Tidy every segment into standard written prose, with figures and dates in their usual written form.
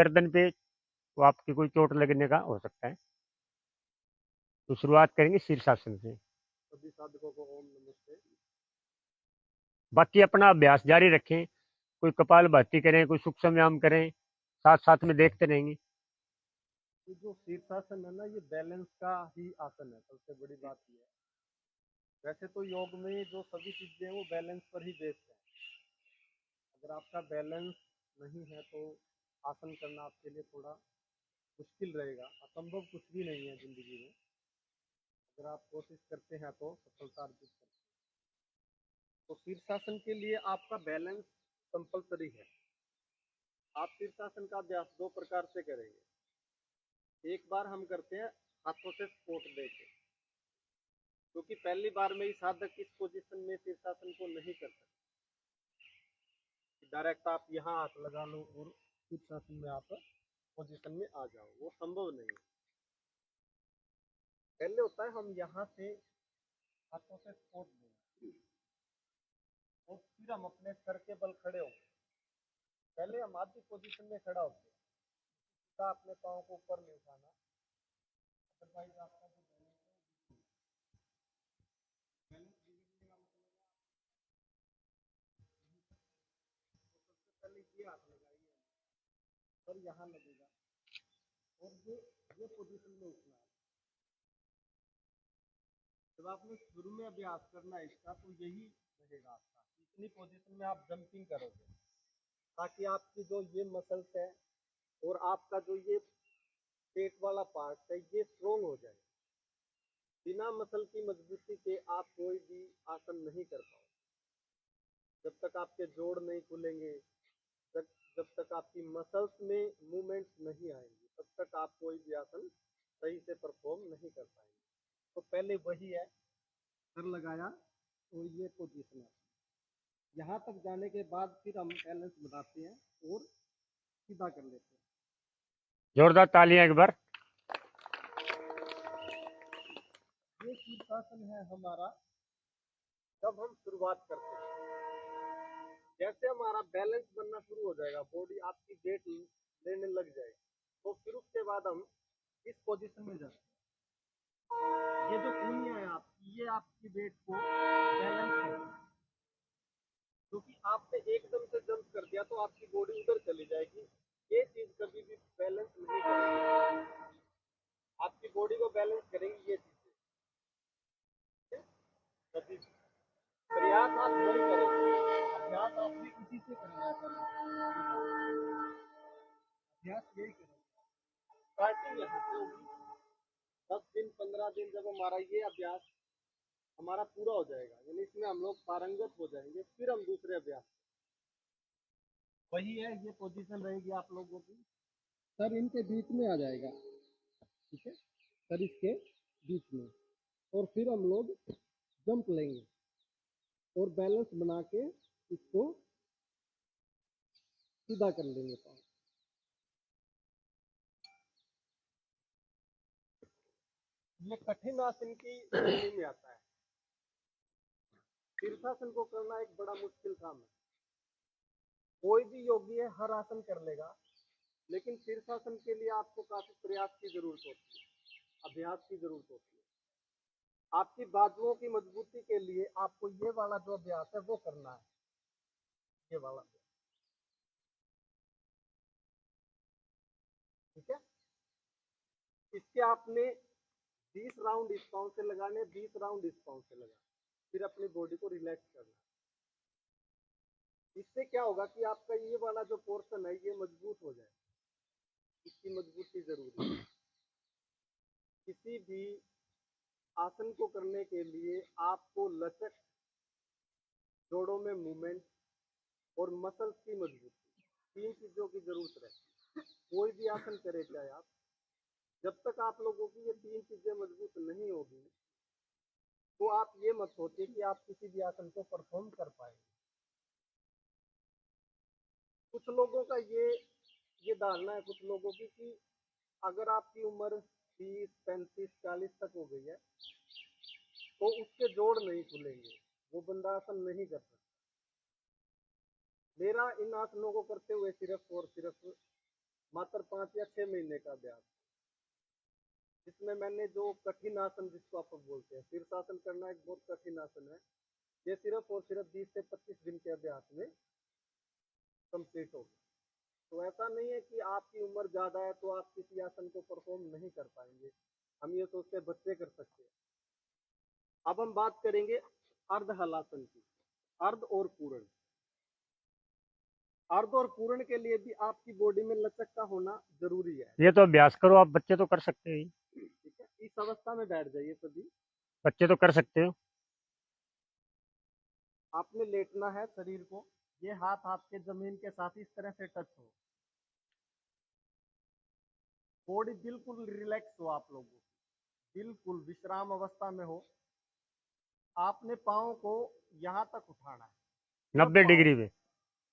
गर्दन पे वो आपकी कोई चोट लगने का हो सकता है। तो शुरुआत करेंगे शीर्षासन से। सभी साधकों को ओम नमस्ते। बाकी अपना अभ्यास जारी रखें, कोई कपाल भाती करें, कोई सूक्ष्म व्यायाम करें, साथ साथ में देखते रहेंगे। ये जो शीर्षासन है ना, ये बैलेंस का ही आसन है। सबसे बड़ी बात ये है, वैसे तो योग में जो सभी चीजें हैं वो बैलेंस पर ही बेस्ड है। अगर आपका बैलेंस नहीं है तो आसन करना आपके लिए थोड़ा मुश्किल रहेगा। असंभव कुछ भी नहीं है जिंदगी में, अगर आप कोशिश करते हैं तो सफलता अर्जित करते हैं। तो शीर्षासन के लिए आपका बैलेंस कंपलसरी है। आप शीर्षासन का अभ्यास दो प्रकार से करेंगे। एक बार हम करते हैं हाथों से सपोर्ट देके, क्योंकि पहली बार में ही साधक इस पोजीशन में शीर्षासन को नहीं कर सकते। डायरेक्ट आप यहाँ हाथ लगा लो और शीर्षासन में आप पोजीशन में आ जाओ, वो संभव नहीं है। पहले होता है हम यहाँ से हाथों से सपोर्ट दें और फिर हम अपने सर के बल खड़े होंगे। पहले हम आधी पोजीशन में खड़ा होते हैं, अपने पाँव को ऊपर नहीं उठाना। अदरवाइज आपका जो बैलेंस बिगड़ने का मतलब है। सबसे पहले ये हाथ लगाइए और यहाँ लगेगा, और ये पोजीशन में उठना है। जब आपने शुरू में अभ्यास करना है इसका, तो यही रहेगा आपका, इतनी पोजीशन में आप जंपिंग करोगे, ताकि आपकी जो ये मसल्स है और आपका जो ये पेट वाला पार्ट है ये स्ट्रोंग हो जाए। बिना मसल की मजबूती के आप कोई भी आसन नहीं कर पाओगे। जब तक आपके जोड़ नहीं खुलेंगे, जब तक आपकी मसल्स में मूवमेंट्स नहीं आएंगे, तब तक आप कोई भी आसन सही से परफॉर्म नहीं कर पाएंगे। तो पहले वही है, सर लगाया और ये पोजीशन है। यहाँ तक जाने के बाद फिर हम बैलेंस बढ़ाते हैं और सीधा कर लेते हैं। जोरदार तालियां एक बार। ये शीर्षासन है हमारा। जब हम शुरुआत करते हैं, जैसे हमारा बैलेंस बनना शुरू हो जाएगा, बॉडी आपकी वेट लेने लग जाएगी, तो फिर उसके बाद हम इस पोजीशन में जाते हैं। ये जो उंगलियां है आपकी, ये आपकी वेट को बैलेंस करेगी। क्योंकि आपने एकदम से जंप कर दिया तो आपकी बॉडी उधर चली जाएगी। ये चीज कभी भी बैलेंस नहीं करेगी। आपकी बॉडी को बैलेंस करेंगी ये चीजें। कभी प्रयास आप वही करेंगे, अभ्यास आप भी इसी से करेंगे। अभ्यास यही करेंगे, स्टार्टिंग यहाँ से होगी। 10 दिन 15 दिन जब हमारा ये अभ्यास हमारा पूरा हो जाएगा, यानी इसमें हम लोग पारंगत हो जाएंगे, फिर हम दूसरे अभ्यास। वही है, ये पोजीशन रहेगी आप लोगों की। सर इनके बीच में आ जाएगा, ठीक है, सर इसके बीच में, और फिर हम लोग जंप लेंगे और बैलेंस बना के इसको सीधा कर लेंगे पाँव। ये कठिन आसन की श्रेणी में आता है। शीर्षासन को करना एक बड़ा मुश्किल काम है। कोई भी योगी है हर आसन कर लेगा, लेकिन शीर्षासन के लिए आपको काफी प्रयास की जरूरत होती है, अभ्यास की जरूरत होती है। आपकी बाजुओं की मजबूती के लिए आपको ये वाला जो अभ्यास है वो करना है, ये वाला, ठीक है। इसके आपने 20 राउंड इस पाँव से लगाने, 20 राउंड इस पाँव से लगाने, फिर अपनी बॉडी को रिलैक्स करना। इससे क्या होगा कि आपका ये वाला जो पोर्शन है ये मजबूत हो जाए। इसकी मजबूती जरूरी है। किसी भी आसन को करने के लिए आपको लचक, जोड़ों में मूवमेंट और मसल्स की मजबूती, 3 चीजों की जरूरत रहती है। कोई भी आसन करे चाहे आप, जब तक आप लोगों की ये 3 चीजें मजबूत नहीं होगी, तो आप ये मत सोचिए कि आप किसी भी आसन को परफॉर्म कर पाएंगे। कुछ लोगों का ये धारणा है, कुछ लोगों की, कि अगर आपकी उम्र 30, 35, 40 तक हो गई है तो उसके जोड़ नहीं खुलेंगे, वो बंदा आसन नहीं कर सकता। मेरा इन आसनों को करते हुए सिर्फ और सिर्फ मात्र 5 या 6 महीने का अभ्यास, जिसमें मैंने जो कठिन आसन जिसको आप बोलते हैं, शीर्षासन करना एक बहुत कठिन आसन है। ये सिर्फ और सिर्फ 20 से 25 दिन के अभ्यास में कंप्लीट होगी। तो ऐसा नहीं है कि आपकी उम्र ज्यादा है तो आप किसी आसन को परफॉर्म नहीं कर पाएंगे, हम ये सोचते हैं बच्चे कर सकते हैं। अब हम बात करेंगे अर्ध हलासन की। अर्ध और पूर्ण। अर्ध और पूर्ण के लिए भी आपकी बॉडी में लचक का होना जरूरी है। ये तो अभ्यास करो आप, बच्चे तो कर सकते हैं। ठीक है, इस अवस्था में बैठ जाइए सभी। बच्चे तो कर सकते हो। आपने लेटना है शरीर को, ये हाथ आपके जमीन के साथ इस तरह से टच हो, बॉडी बिल्कुल रिलैक्स हो, आप लोगों की बिल्कुल विश्राम अवस्था में हो। आपने पाँव को यहाँ तक उठाना है। 90 डिग्री में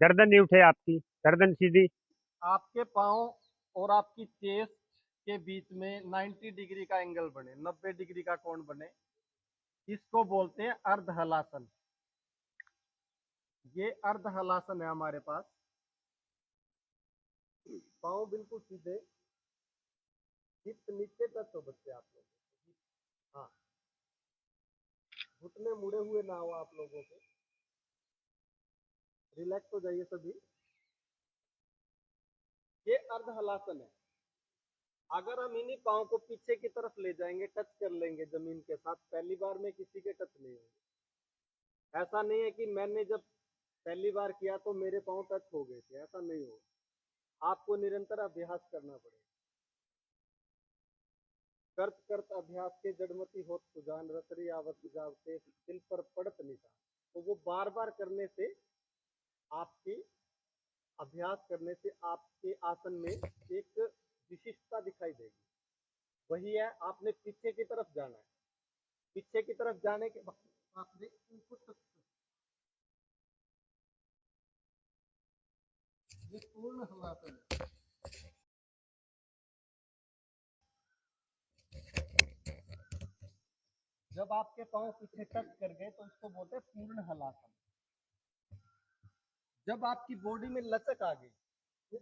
गर्दन नहीं उठे आपकी, गर्दन सीधी। आपके पाँव और आपकी चेस्ट के बीच में 90 डिग्री का एंगल बने, 90 डिग्री का कोण बने, इसको बोलते हैं अर्ध हलासन। ये अर्ध हलासन है हमारे पास। पाँव बिल्कुल सीधे, हिप नीचे टच हो बच्चे आप लोग। हाँ, घुटने मुड़े हुए ना हो आप लोगों के। रिलैक्स हो जाइए सभी। ये अर्ध हलासन है। अगर हम इन्हीं पाँव को पीछे की तरफ ले जाएंगे, टच कर लेंगे जमीन के साथ, पहली बार में किसी के टच नहीं होंगे। ऐसा नहीं है कि मैंने जब पहली बार किया तो मेरे पाँव टच हो गए थे, ऐसा नहीं होगा। आपको निरंतर अभ्यास करना पड़ेगा। करत करत अभ्यास के जड़मती होत सुजान, रतरी आवत जावते दिल पर पड़त निशान। तो वो बार बार करने से, आपकी अभ्यास करने से आपके आसन में एक विशिष्टता दिखाई देगी। वही है, आपने पीछे की तरफ जाना है। पीछे की तरफ जाने के बाद आपने इनको ये पूर्ण हलासन है। जब आपके पांव पीछे टच कर गए तो इसको बोलते हैं पूर्ण हलासन। जब आपकी बॉडी में लचक आ गई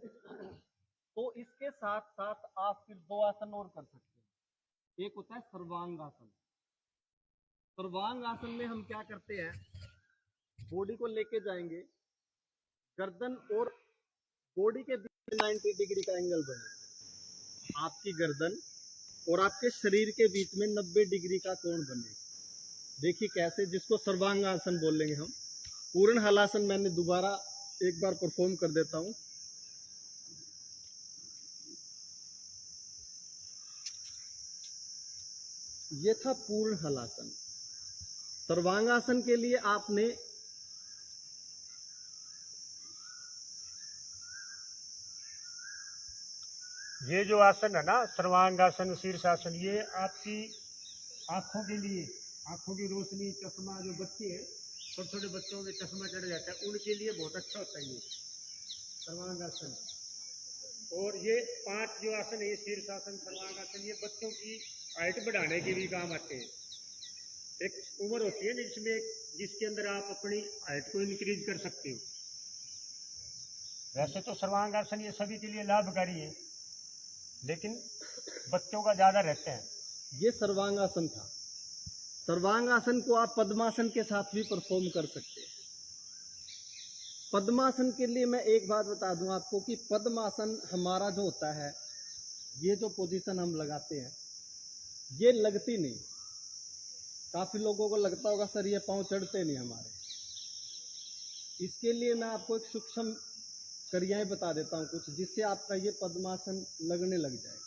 तो इसके साथ साथ आप फिर 2 आसन और कर सकते हैं। एक होता है सर्वांग आसन। सर्वांग आसन में हम क्या करते हैं, बॉडी को लेके जाएंगे, गर्दन और बॉडी के बीच में 90 डिग्री का एंगल बने। आपकी गर्दन और आपके शरीर के बीच में 90 डिग्री का कोण बने। देखिए कैसे, जिसको सर्वांग आसन बोलेंगे हम। पूर्ण हलासन मैंने दोबारा एक बार परफॉर्म कर देता हूं। ये था पूर्ण हलासन। सर्वांगासन के लिए आपने ये जो आसन है ना, सर्वांगासन, शीर्षासन, ये आपकी आंखों के लिए, आंखों की रोशनी, चश्मा, जो बच्चे हैं, छोटे छोटे बच्चों में चश्मा चढ़ जाता है, उनके लिए बहुत अच्छा होता है ये सर्वांगासन। और ये 5 जो आसन है, ये शीर्षासन, सर्वांगासन, ये बच्चों की हाइट बढ़ाने के भी काम आते हैं। एक उम्र होती है जिसमें, जिसके अंदर आप अपनी हाइट को इंक्रीज कर सकते हो। वैसे तो सर्वांगासन ये सभी के लिए लाभकारी है, लेकिन बच्चों का ज्यादा रहते हैं। ये सर्वांगासन था। सर्वांगासन को आप पद्मासन के साथ भी परफॉर्म कर सकते हैं। पद्मासन के लिए मैं एक बात बता दूं आपको कि पद्मासन हमारा जो होता है, ये जो पोजीशन हम लगाते हैं, ये लगती नहीं। काफी लोगों को लगता होगा सर ये पांव चढ़ते नहीं हमारे। इसके लिए मैं आपको एक सूक्ष्म क्रियाएं बता देता हूं कुछ, जिससे आपका ये पद्मासन लगने लग जाए।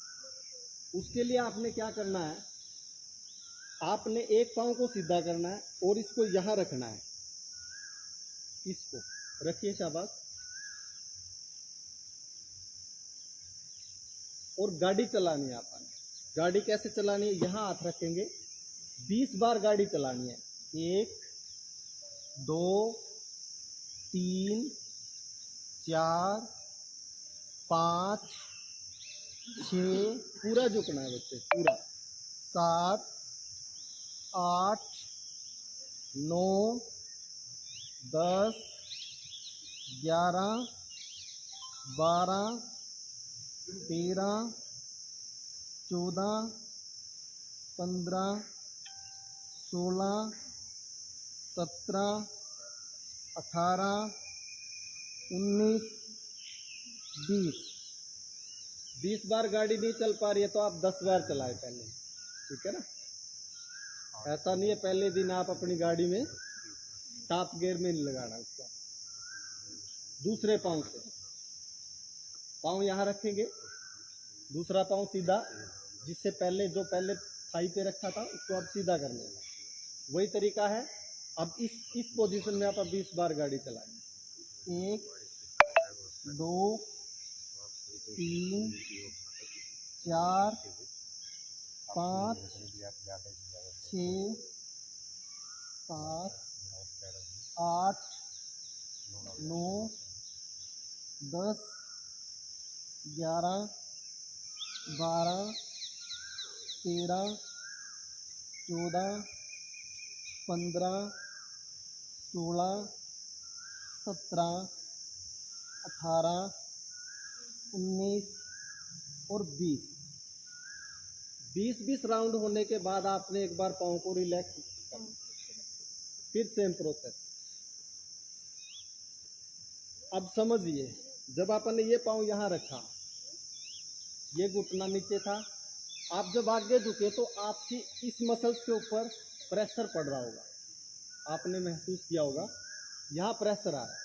उसके लिए आपने क्या करना है, आपने एक पांव को सीधा करना है और इसको यहां रखना है। इसको रखिए, शाबाश। और गाड़ी चलानी है आपने। गाड़ी कैसे चलानी है, यहां हाथ रखेंगे, 20 बार गाड़ी चलानी है। 1 2 3 4 5 6, पूरा झुकना है बच्चे, पूरा। 7 8 9 10 11 12 13, 14, 15, 16, 17, 18, 19, 20। 20 बार गाड़ी नहीं चल पा रही है तो आप 10 बार चलाएं पहले, ठीक है ना। ऐसा नहीं है पहले दिन आप अपनी गाड़ी में टॉप गियर में नहीं लगाना उसका। दूसरे पाँव से, पाँव यहाँ रखेंगे, दूसरा पाँव सीधा, जिससे पहले जो पहले थाई पे रखा था उसको अब सीधा कर लेना। वही तरीका है। अब इस पोजीशन में आप 20 बार गाड़ी चलाएंगे। 1, 2, 3, 4, 5, 6, 7, 8, 9, 10, 11, 12, 13, 14, 15, 16, 17, 18, 19 और 20। 20 राउंड होने के बाद आपने एक बार पाँव को रिलैक्स करना, फिर सेम प्रोसेस। अब समझिए, जब आपने ये पाँव यहाँ रखा, ये घुटना नीचे था, आप जब आगे झुके तो आपकी इस मसल्स के ऊपर प्रेशर पड़ रहा होगा, आपने महसूस किया होगा, यहाँ प्रेशर आ रहा है।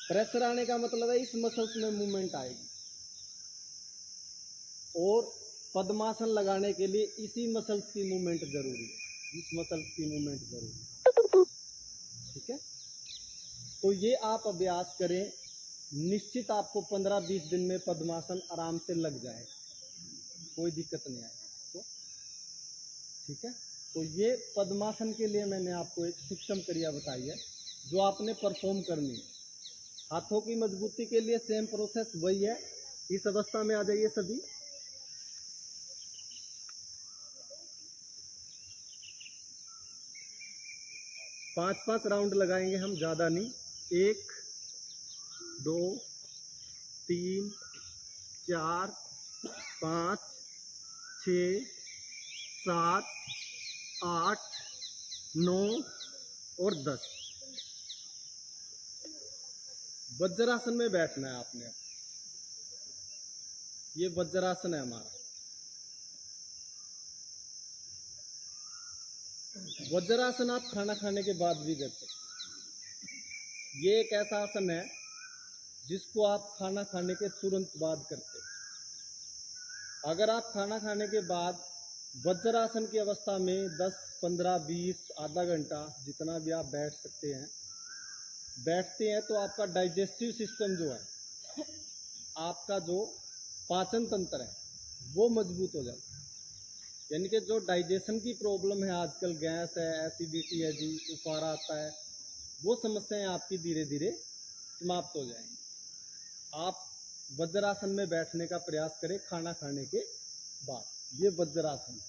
प्रेशर आने का मतलब है इस मसल्स में मूवमेंट आएगी। और पद्मासन लगाने के लिए इसी मसल्स की मूवमेंट जरूरी है, इस मसल्स की मूवमेंट जरूरी है, ठीक है। तो ये आप अभ्यास करें, निश्चित आपको 15-20 दिन में पद्मासन आराम से लग जाएगा, कोई दिक्कत नहीं आएगी आपको, ठीक है। तो ये पद्मासन के लिए मैंने आपको एक सूक्ष्म क्रिया बताई है जो आपने परफॉर्म करनी है। हाथों की मजबूती के लिए सेम प्रोसेस वही है। इस अवस्था में आ जाइए सभी। पांच राउंड लगाएंगे हम, ज़्यादा नहीं। 1, 2, 3, 4, 5, 6, 7, 8, 9 और 10। वज्रासन में बैठना है आपने। ये वज्रासन है हमारा। वज्रासन आप खाना खाने के बाद भी कर सकते हैं। ये एक ऐसा आसन है जिसको आप खाना खाने के तुरंत बाद करते हैं। अगर आप खाना खाने के बाद वज्रासन की अवस्था में 10, 15, 20, आधा घंटा जितना भी आप बैठते हैं तो आपका डाइजेस्टिव सिस्टम जो है, आपका जो पाचन तंत्र है वो मजबूत हो जाता है। यानी कि जो डाइजेशन की प्रॉब्लम है आजकल, गैस है, एसिडिटी है जी, उफारा आता है, वो समस्याएं आपकी धीरे धीरे समाप्त हो जाएंगी। आप वज्रासन में बैठने का प्रयास करें खाना खाने के बाद। ये वज्रासन।